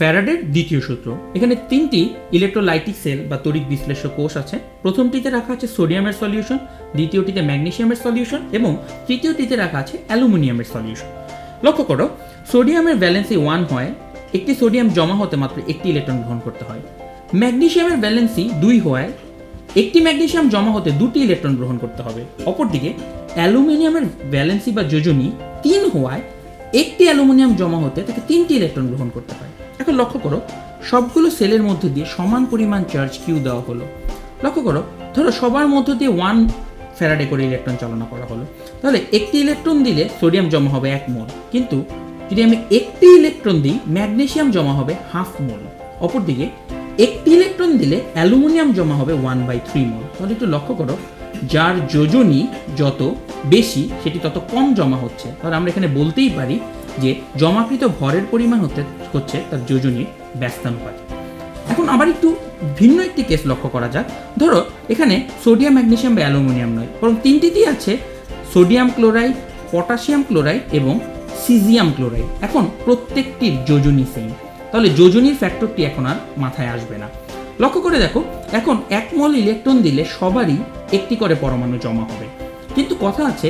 ফ্যারাডের দ্বিতীয় সূত্র। এখানে তিনটি ইলেকট্রোলাইটিক সেল বা তড়িৎ বিশ্লেষ্য কোষ আছে। প্রথমটিতে রাখা আছে সোডিয়ামের সলিউশন, দ্বিতীয়টিতে ম্যাগনেসিয়ামের সলিউশন এবং তৃতীয়টিতে রাখা আছে অ্যালুমিনিয়ামের সলিউশন। লক্ষ্য করো, সোডিয়ামের ভ্যালেন্সি 1 হয়, একটি সোডিয়াম জমা হতে মাত্র একটি ইলেকট্রন গ্রহণ করতে হয়। ম্যাগনেসিয়ামের ভ্যালেন্সি 2 হয়, একটি ম্যাগনেসিয়াম জমা হতে 2টি ইলেকট্রন গ্রহণ করতে হবে। অপরদিকে অ্যালুমিনিয়ামের ভ্যালেন্সি বা যোজনী 3 হওয়ায় একটি অ্যালুমিনিয়াম জমা হতে তাকে 3টি ইলেকট্রন গ্রহণ করতে হয়। এখন লক্ষ্য করো, সবগুলো সেলের মধ্য দিয়ে সমান পরিমাণ চার্জ কিউ দেওয়া হলো। লক্ষ্য করো, ধরো সবার মধ্য দিয়ে 1 ফ্যারাডে করে ইলেকট্রন চালনা করা হলো, তাহলে একটি ইলেকট্রন দিলে সোডিয়াম জমা হবে 1 মোল, কিন্তু যদি আমি একটি ইলেকট্রন দিই ম্যাগনেসিয়াম জমা হবে 1/2 মোল। অপরদিকে একটি ইলেকট্রন দিলে অ্যালুমিনিয়াম জমা হবে 1/3 মোল। তাহলে একটু লক্ষ্য করো, যার যোজনী যত বেশি সেটি তত কম জমা হচ্ছে। তাহলে আমরা এখানে বলতেই পারি যে জমাকৃত ভরের পরিমাণ হচ্ছে তার যোজনীর ব্যস্তানুপাত। এখন আবার একটু ভিন্ন একটি কেস লক্ষ্য করা যাক। ধরো এখানে সোডিয়াম, ম্যাগনেসিয়াম বা অ্যালুমিনিয়াম নয়, বরং তিনটিতেই আছে সোডিয়াম ক্লোরাইড, পটাশিয়াম ক্লোরাইড এবং সিজিয়াম ক্লোরাইড। এখন প্রত্যেকটির যোজনী সেম, তাহলে যোজনীর ফ্যাক্টরটি এখন আর মাথায় আসবে না। লক্ষ্য করে দেখো, এখন 1 মোল ইলেকট্রন দিলে সবারই একটি করে পরমাণু জমা হবে, কিন্তু কথা আছে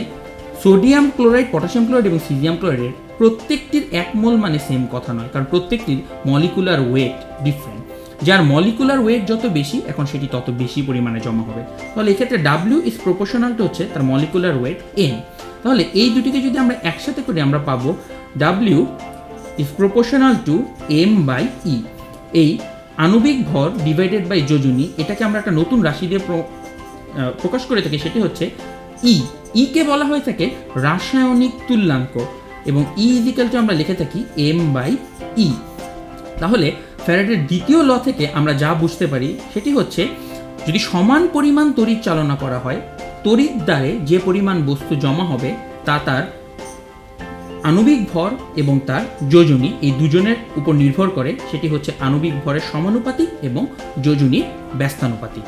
সোডিয়াম ক্লোরাইড, পটাশিয়াম ক্লোরাইড এবং সিজিয়াম ক্লোরাইডের প্রত্যেকটির 1 মোল মানে সেম কথা নয়, কারণ প্রত্যেকটির মলিকুলার ওয়েট ডিফারেন্ট। যার মলিকুলার ওয়েট যত বেশি এখন সেটি তত বেশি পরিমাণে জমা হবে। তাহলে এক্ষেত্রে ডাব্লিউ ইজ প্রপোর্শনাল টু হচ্ছে তার মলিকুলার ওয়েট এন। তাহলে এই দুটিকে যদি আমরা একসাথে করি আমরা পাবো W is proportional to m/e। এই আণবিক ভর ডিভাইডেড বাই যোজনী, এটাকে আমরা একটা নতুন রাশি দিয়ে প্রকাশ করে থাকি, সেটি হচ্ছে ই। কে বলা হয়ে থাকে রাসায়নিক তুল্যাঙ্ক এবং ই ইজিক্যাল টু আমরা লিখে থাকি m/e। তাহলে ফ্যারাডের দ্বিতীয় ল থেকে আমরা যা বুঝতে পারি সেটি হচ্ছে, যদি সমান পরিমাণ তড়িৎ চালনা করা হয়, তড়িৎ দ্বারে যে পরিমাণ বস্তু জমা হবে তা তার আণবিক ভর এবং তার যোজনী এই দুজনের উপর নির্ভর করে। সেটি হচ্ছে আণবিক ভরের সমানুপাতিক এবং যোজনীর ব্যস্তানুপাতিক।